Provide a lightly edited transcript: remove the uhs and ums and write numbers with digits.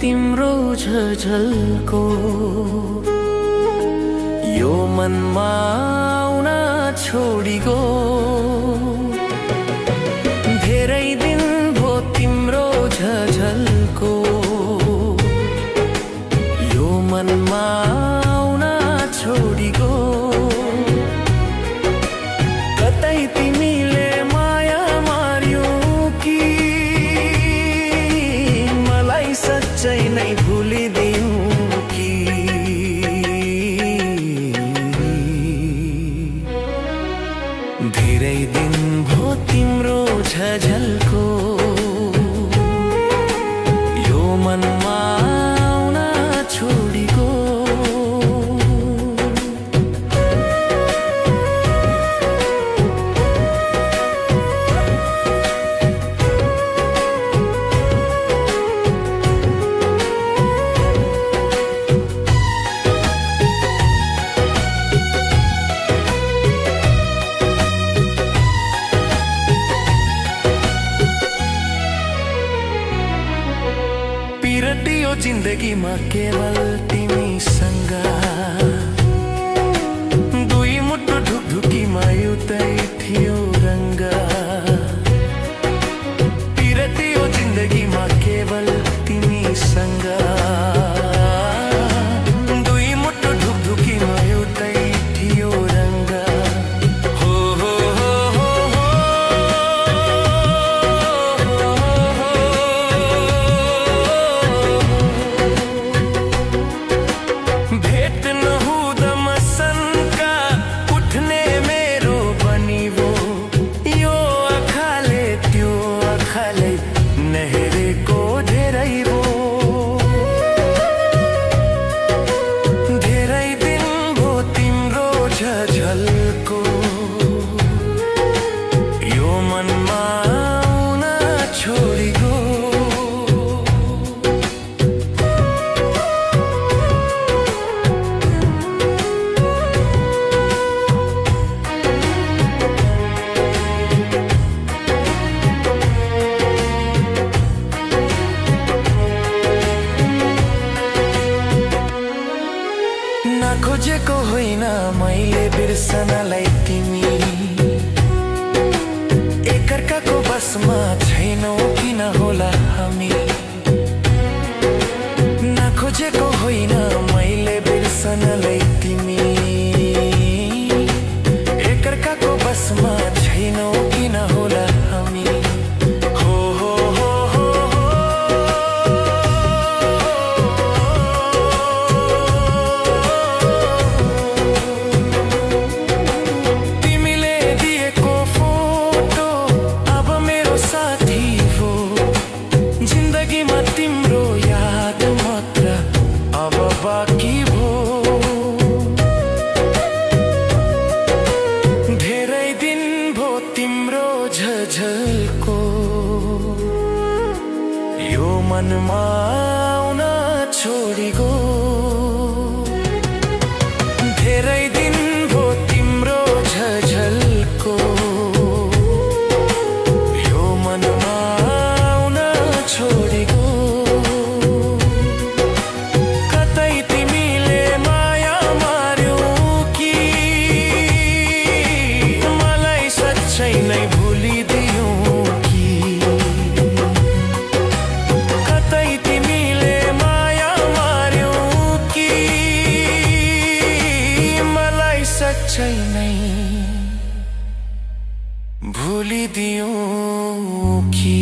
तिम्रो झझल्को यो मनमा आउन छोडिगो। धेरै दिन भो तिम्रो झझल्को यो मनमा आउन छोडिगो। कतै तिमीले माया मार्यौ कि मलाई सच्चै नै भुलिदियौ कि। धेरै दिन भो तिम्रो झझल्को यो मनमा आउन छोडिगो। पिरटियो जिन्दगीमा केवल तिमीसँग, दुई मुटु ढुकढुकीमा एउटै थियो रङ्ग। पिरटियो जिन्दगीमा केवल तिमीसँग, दुई मुटु ढुकढुकीमा एउटै थियो रङ्ग। हो हो हो हो हो भेट नहुँदा मसनका उठ्ने मेरो पनि वो यो आँखाले त्यो आँखाले नहेरेको धेरै भो। धेरै दिन भो तिम्रो झझल्को यो मनमा आउन छोडिगो। नखोजेको होइन मैले बिर्सनलाई तिमी, एकअर्काको बसमा छैनौ किन होला हामी। नखोजेको होइन मैले बिर्सनलाई तिमी, एकअर्काको बसमा छैनौ किन होला हामी। हो हो हो हो तिमीले दिएको फोटो अब मेरो साथी हो। जिन्दगीमा तिम्रो याद मात्र अब बाँकी भो। धेरै दिन भो तिम्रो झझल्को यो मनमा आउन छोडिगो। धेरै दिन भो तिम्रो झझल्को यो मनमा आउन छोडिगो। कतै तिमीले माया मार्यौ कि मलाई सच्चै नै भुलिदियौ कि। कतै तिमीले माया मार्यौ कि मलाई सच्चै नै भुलिदियौ कि।